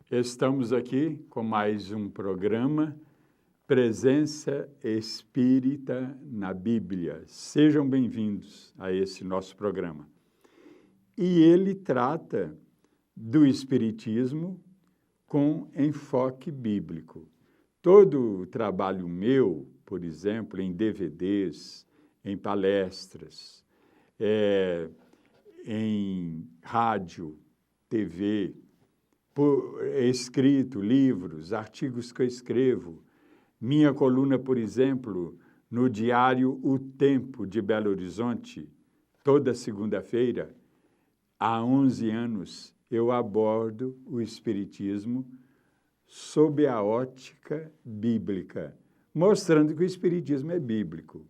Estamos aqui com mais um programa, Presença Espírita na Bíblia. Sejam bem-vindos a esse nosso programa. E ele trata do Espiritismo com enfoque bíblico. Todo o trabalho meu, por exemplo, em DVDs, em palestras, em rádio, TV, por escrito, livros, artigos que eu escrevo. Minha coluna, por exemplo, no diário O Tempo de Belo Horizonte, toda segunda-feira, há 11 anos, eu abordo o Espiritismo sob a ótica bíblica, mostrando que o Espiritismo é bíblico.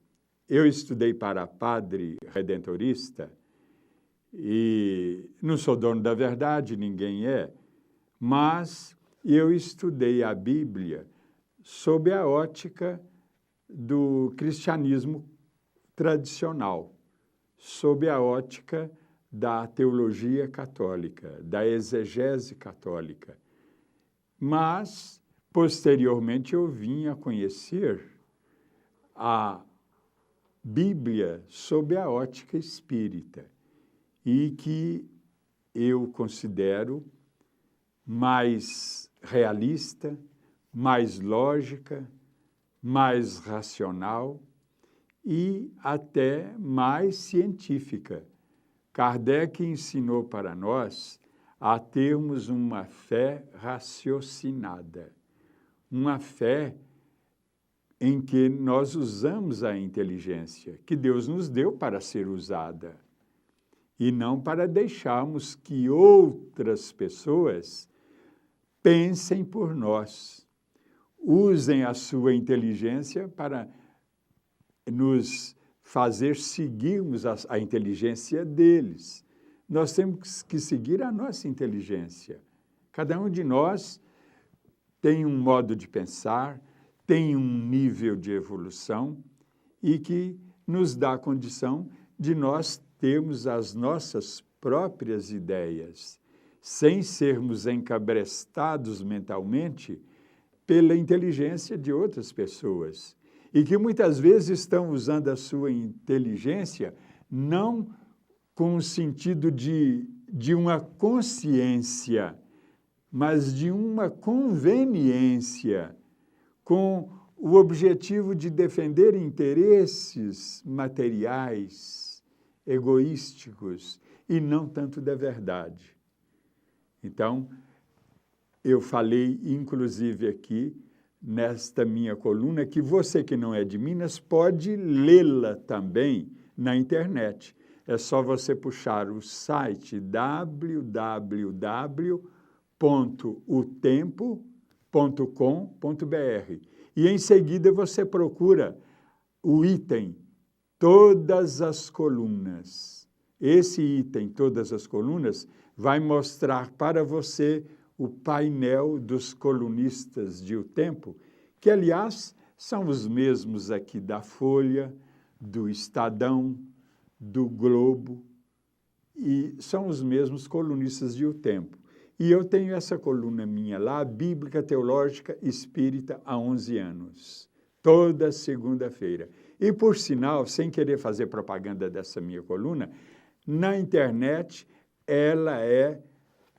Eu estudei para padre redentorista e não sou dono da verdade, ninguém é, mas eu estudei a Bíblia sob a ótica do cristianismo tradicional, sob a ótica da teologia católica, da exegese católica. Mas, posteriormente, eu vim a conhecer a Bíblia sob a ótica espírita e que eu considero mais realista, mais lógica, mais racional e até mais científica. Kardec ensinou para nós a termos uma fé raciocinada, uma fé em que nós usamos a inteligência que Deus nos deu para ser usada e não para deixarmos que outras pessoas pensem por nós, usem a sua inteligência para nos fazer seguirmos a inteligência deles. Nós temos que seguir a nossa inteligência. Cada um de nós tem um modo de pensar, tem um nível de evolução e que nos dá a condição de nós termos as nossas próprias ideias, sem sermos encabrestados mentalmente pela inteligência de outras pessoas, e que muitas vezes estão usando a sua inteligência não com o sentido de uma consciência, mas de uma conveniência, com o objetivo de defender interesses materiais, egoísticos, e não tanto da verdade. Então, eu falei, inclusive aqui, nesta minha coluna, que você que não é de Minas pode lê-la também na internet. É só você puxar o site www.otempo.com.br e em seguida você procura o item Todas as Colunas. Esse item, Todas as Colunas, vai mostrar para você o painel dos colunistas de O Tempo, que, aliás, são os mesmos aqui da Folha, do Estadão, do Globo, e são os mesmos colunistas de O Tempo. E eu tenho essa coluna minha lá, Bíblica Teológica Espírita, há 11 anos, toda segunda-feira. E, por sinal, sem querer fazer propaganda dessa minha coluna, na internet ela é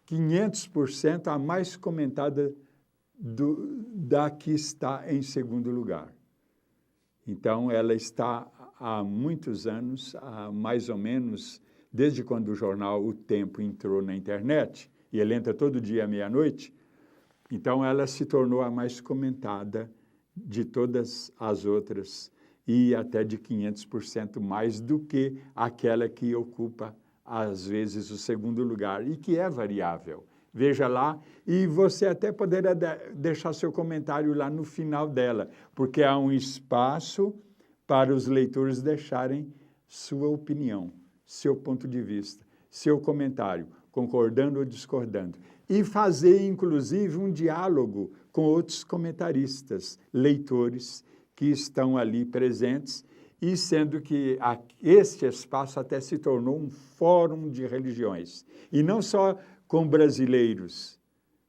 500% a mais comentada da que está em segundo lugar. Então, ela está há muitos anos, há mais ou menos, desde quando o jornal O Tempo entrou na internet, e ele entra todo dia à meia-noite, então ela se tornou a mais comentada de todas as outras, e até de 500% mais do que aquela que ocupa, às vezes, o segundo lugar, e que é variável. Veja lá, e você até poderá deixar seu comentário lá no final dela, porque há um espaço para os leitores deixarem sua opinião, seu ponto de vista, seu comentário, concordando ou discordando. E fazer, inclusive, um diálogo com outros comentaristas, leitores, que estão ali presentes, e sendo que este espaço até se tornou um fórum de religiões. E não só com brasileiros,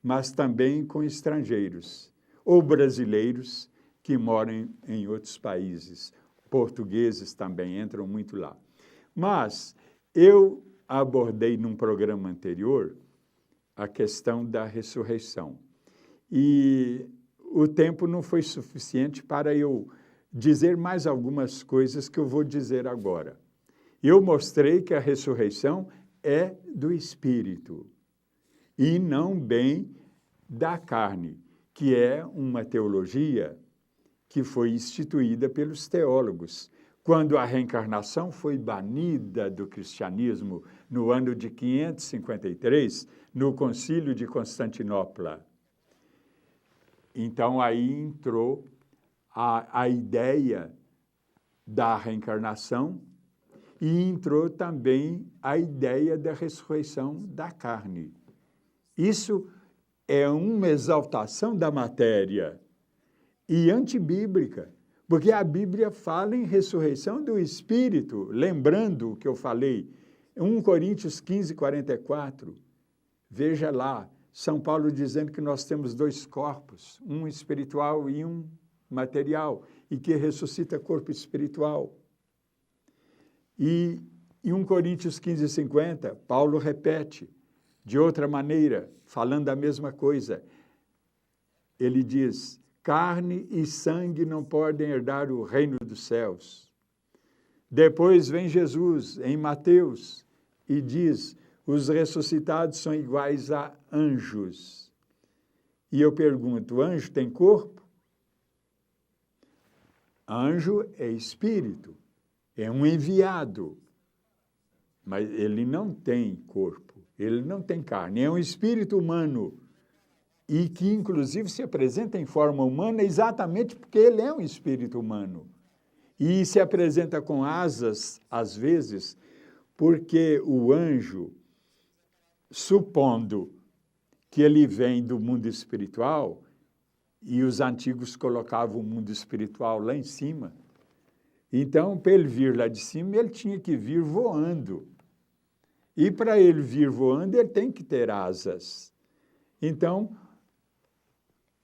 mas também com estrangeiros, ou brasileiros que moram em outros países. Portugueses também entram muito lá. Mas eu abordei num programa anterior a questão da ressurreição. E o tempo não foi suficiente para eu dizer mais algumas coisas que eu vou dizer agora. Eu mostrei que a ressurreição é do Espírito e não bem da carne, que é uma teologia que foi instituída pelos teólogos. Quando a reencarnação foi banida do cristianismo no ano de 553, no Concílio de Constantinopla. Então, aí entrou a ideia da reencarnação e entrou também a ideia da ressurreição da carne. Isso é uma exaltação da matéria e antibíblica, porque a Bíblia fala em ressurreição do Espírito, lembrando o que eu falei, 1 Coríntios 15, 44. Veja lá, São Paulo dizendo que nós temos dois corpos, um espiritual e um material, e que ressuscita corpo espiritual. E em 1 Coríntios 15, 50, Paulo repete, de outra maneira, falando a mesma coisa. Ele diz, carne e sangue não podem herdar o reino dos céus. Depois vem Jesus, em Mateus, e diz, os ressuscitados são iguais a anjos. E eu pergunto, anjo tem corpo? Anjo é espírito, é um enviado, mas ele não tem corpo, ele não tem carne, é um espírito humano e que, inclusive, se apresenta em forma humana exatamente porque ele é um espírito humano. E se apresenta com asas, às vezes, porque o anjo, supondo que ele vem do mundo espiritual, e os antigos colocavam o mundo espiritual lá em cima, então, para ele vir lá de cima, ele tinha que vir voando. E para ele vir voando, ele tem que ter asas. Então,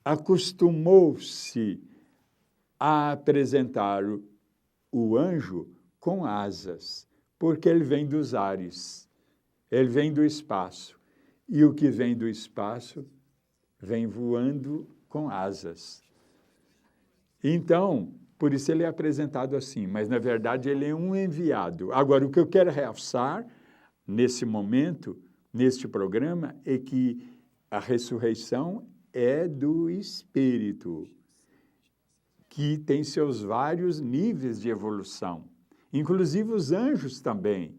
acostumou-se a apresentar o anjo com asas, porque ele vem dos ares, ele vem do espaço. E o que vem do espaço vem voando com asas. Então, por isso ele é apresentado assim, mas na verdade ele é um enviado. Agora, o que eu quero realçar nesse momento, neste programa, é que a ressurreição é do Espírito, que tem seus vários níveis de evolução. Inclusive os anjos também,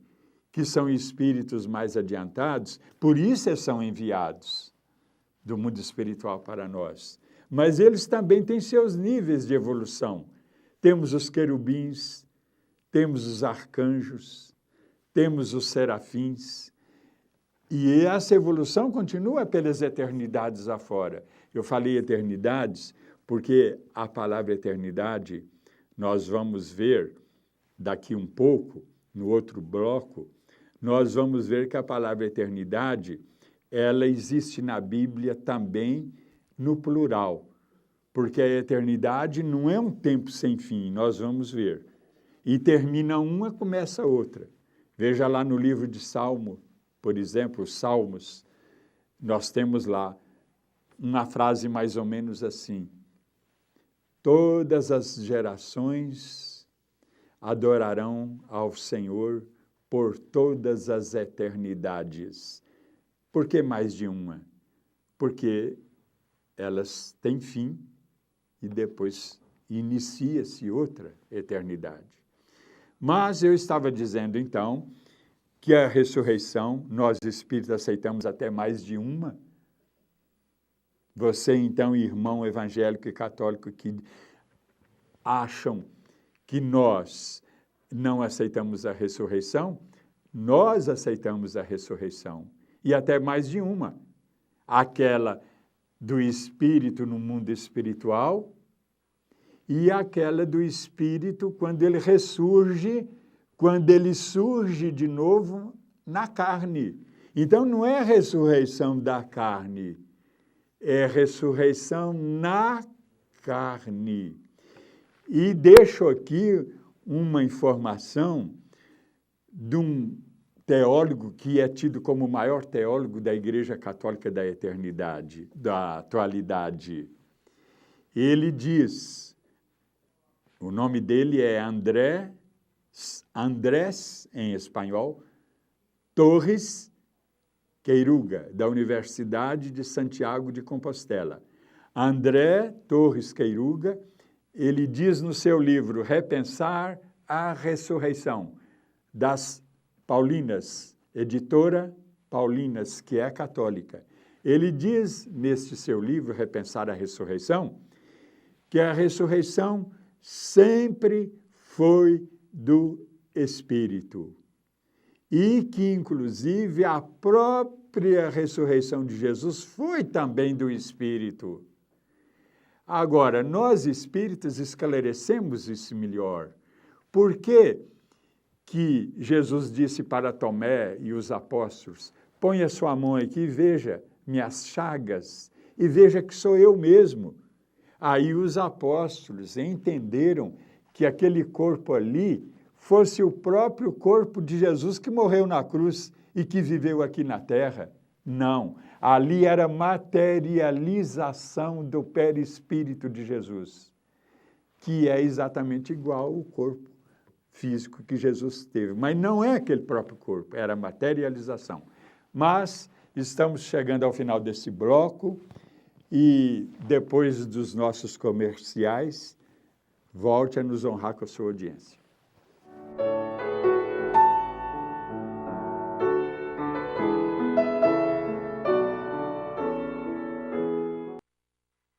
que são espíritos mais adiantados, por isso são enviados do mundo espiritual para nós. Mas eles também têm seus níveis de evolução. Temos os querubins, temos os arcanjos, temos os serafins, e essa evolução continua pelas eternidades afora. Eu falei eternidades porque a palavra eternidade, nós vamos ver daqui um pouco, no outro bloco, nós vamos ver que a palavra eternidade, ela existe na Bíblia também no plural, porque a eternidade não é um tempo sem fim, nós vamos ver. E termina uma, começa outra. Veja lá no livro de Salmo, por exemplo, os Salmos, nós temos lá uma frase mais ou menos assim, todas as gerações adorarão ao Senhor por todas as eternidades. Por que mais de uma? Porque elas têm fim e depois inicia-se outra eternidade. Mas eu estava dizendo, então, que a ressurreição, nós espíritos aceitamos até mais de uma. Você, então, irmão evangélico e católico, que acham que nós não aceitamos a ressurreição, nós aceitamos a ressurreição. E até mais de uma. Aquela do espírito no mundo espiritual e aquela do espírito quando ele ressurge, quando ele surge de novo na carne. Então, não é a ressurreição da carne, é ressurreição na carne. E deixo aqui uma informação de um teólogo que é tido como o maior teólogo da Igreja Católica da Eternidade, da atualidade. Ele diz, o nome dele é Andrés, em espanhol, Torres Queiruga, da Universidade de Santiago de Compostela. André Torres Queiruga, ele diz no seu livro Repensar a Ressurreição, das Paulinas, editora Paulinas, que é católica. Ele diz, neste seu livro, Repensar a Ressurreição, que a ressurreição sempre foi do Espírito e que, inclusive, a própria ressurreição de Jesus foi também do Espírito. Agora, nós espíritas esclarecemos isso melhor. Por que Jesus disse para Tomé e os apóstolos, ponha sua mão aqui e veja minhas chagas, e veja que sou eu mesmo. Aí os apóstolos entenderam que aquele corpo ali fosse o próprio corpo de Jesus que morreu na cruz e que viveu aqui na terra. Não, ali era materialização do perispírito de Jesus, que é exatamente igual ao corpo físico que Jesus teve. Mas não é aquele próprio corpo, era materialização. Mas estamos chegando ao final desse bloco e depois dos nossos comerciais, volte a nos honrar com a sua audiência.